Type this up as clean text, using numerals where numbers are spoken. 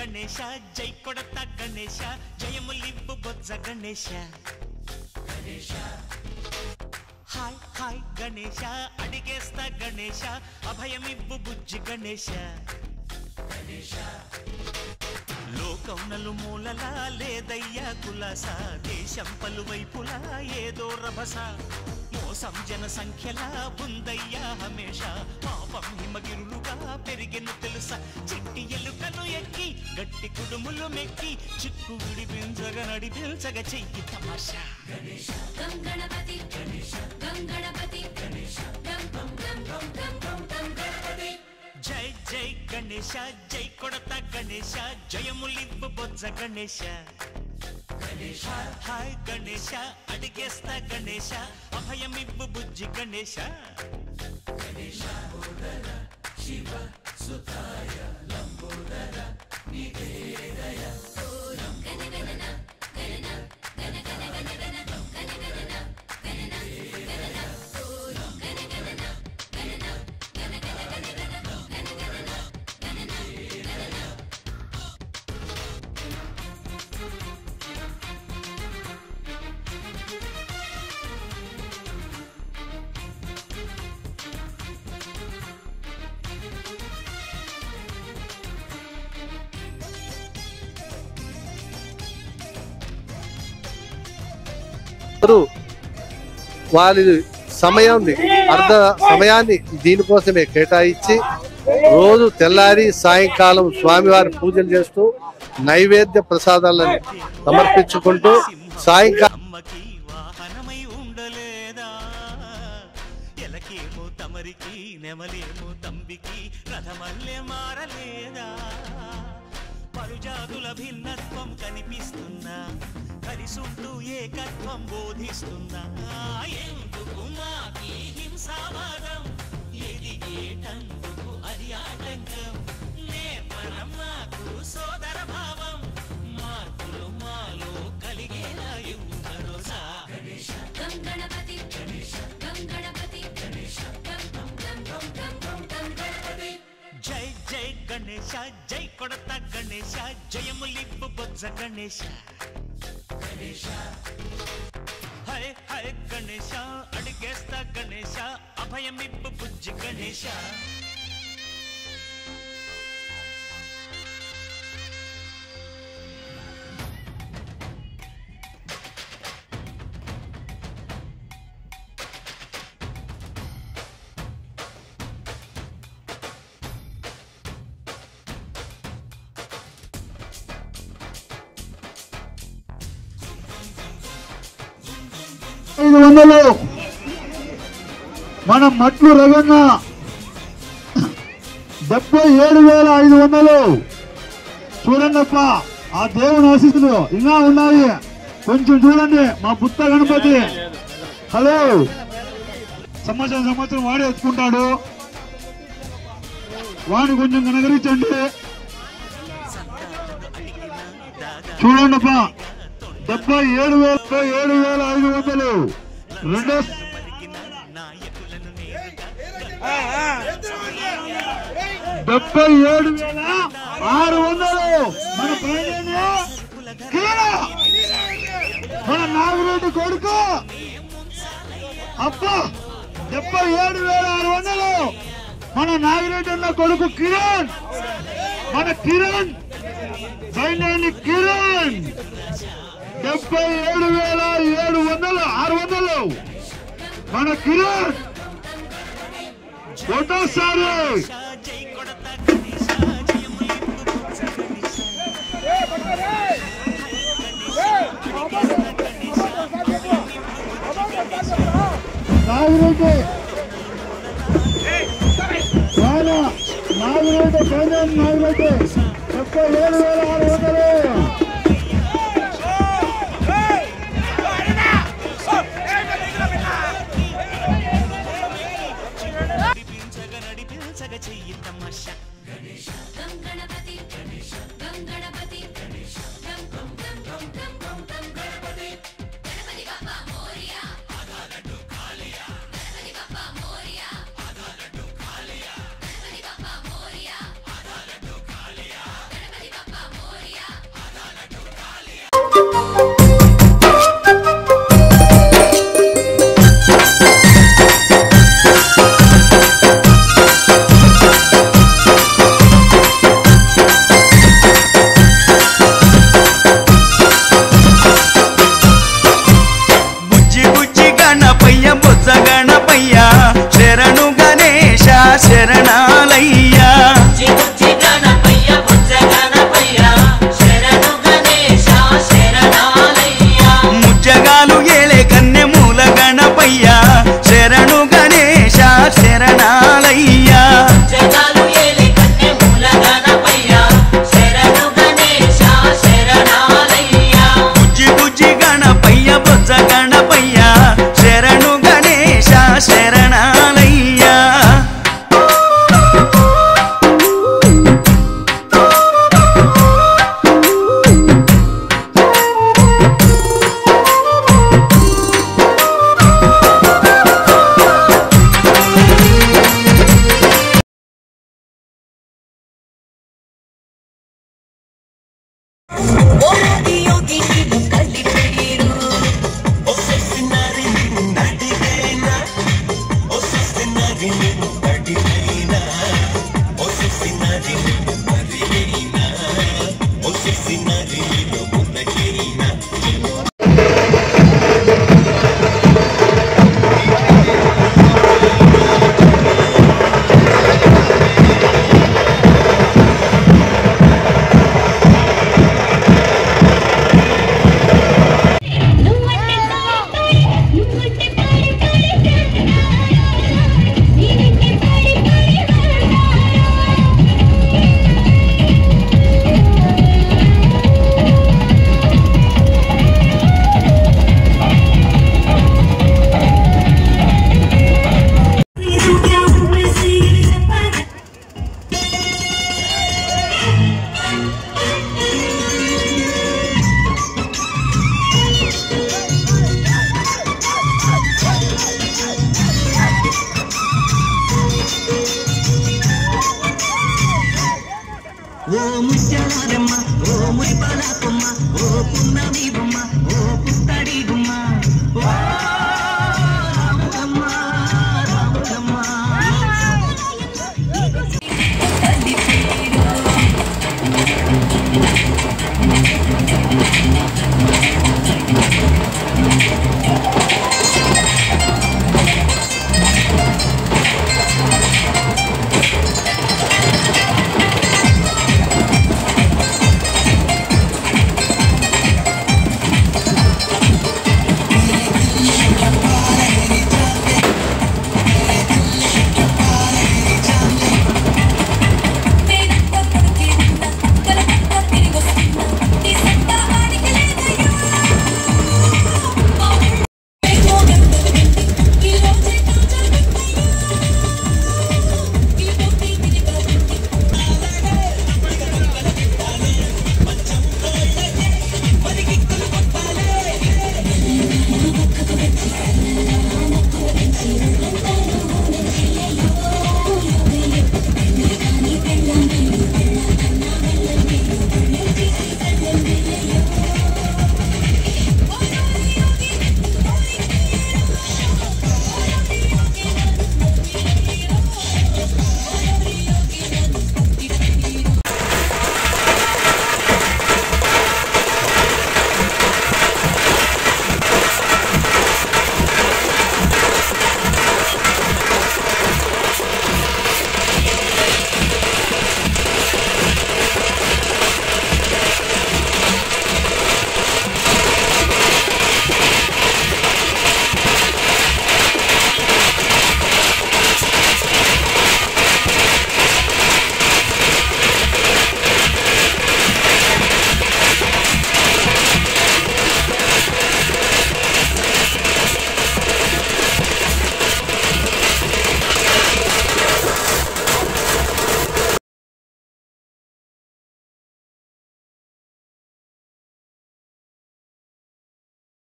గణేశ జై కొడత గణేశ జయములివ్వు బొజ్జ Ganesha hi hi Ganesha అడిగేస్తా Ganesha అభయమివ్వు బుజ్జి గణేశ లోకం నలుమూలలా లేదయ్యా కులాస దేశం పలువైపులా ఏదో రభస మోసం జన సంఖ్యలా ఉందయ్యా హమేష పాపం హిమగిరులుగా పెరిగెను తెలుసా చిట్టి ఎలుకను ఎక్కి గట్టి కుడుములు మెక్కి చిక్కు విడిపించగ నడిపించగ చెయ్యి తమాషా గణపతి గణపతి జై జై గణేశ జై కొడత గణేశ జయములివ్వు బొజ్జ గణేశ హాయ్ గణేశ అడిగేస్తా గణేశ అభయమివ్వు బుజ్జి గణేశ శివ సుతాయ లంబోదర నివేదయ వారి అర్ధ సమయాన్ని దీనికోసమే కేటాయించి రోజు తెల్లారి సాయంకాలం స్వామివారి పూజలు చేస్తూ నైవేద్య ప్రసాదాలను సమర్పించుకుంటూ సాయంకాలం పరుజాతుల భిన్నత్వం కనిపిస్తున్నా కలిసుంటూ ఏకత్వం బోధిస్తున్నా ఎందుకు మాకి హింసావాదం ఎదిగేటందుకు అది ఆటంకం నేర్పరం మాకు సోదర భావం మార్పులు మాలో కలిగేలా భరోసా గణపతి గణపతి జై జై గణేశ జై కొడత గణేశ జయములివ్వు బొజ్జ గణేశ హరే హరే గణేశ అడిగేస్తా గణేశ అభయమివ్వు బుజ్జి గణేశ మన మట్లు రవణ 77,500 చూడండిప్ప ఆ దేవుని ఆశీస్సులు ఇంకా ఉన్నాయి కొంచెం చూడండి మా పుత్త గణపతి హలో సంవత్సరం వాడే ఎత్తుకుంటాడు వాడిని కొంచెం కనగరించండి చూడండిప్ప 77,500 రెండో 77,600 మన మన నాగిరెడ్డి కొడుకు అప్ప 77,600 మన నాగిరెడ్డి అన్న కొడుకు కిరణ్ మన కిరణ్ సైన్యాన్ని కిరణ్ 77,600 మన కిరణ్ ఒకటోసారి నాగిరెడ్డి సైన్యం నాగిరెడ్డి 77,600 చెయ్యి తమాషా గణపతి గణపతి శరణాలయ్యా బుజ్జి బుజ్జి గణపయ్య బొజ్జ గణపయ్య శరణు గణేశ శరణాలయ్యా ఓ ముత్యాలమ్మ ఓ మురిపాలమ్మ ఓ పున్నమి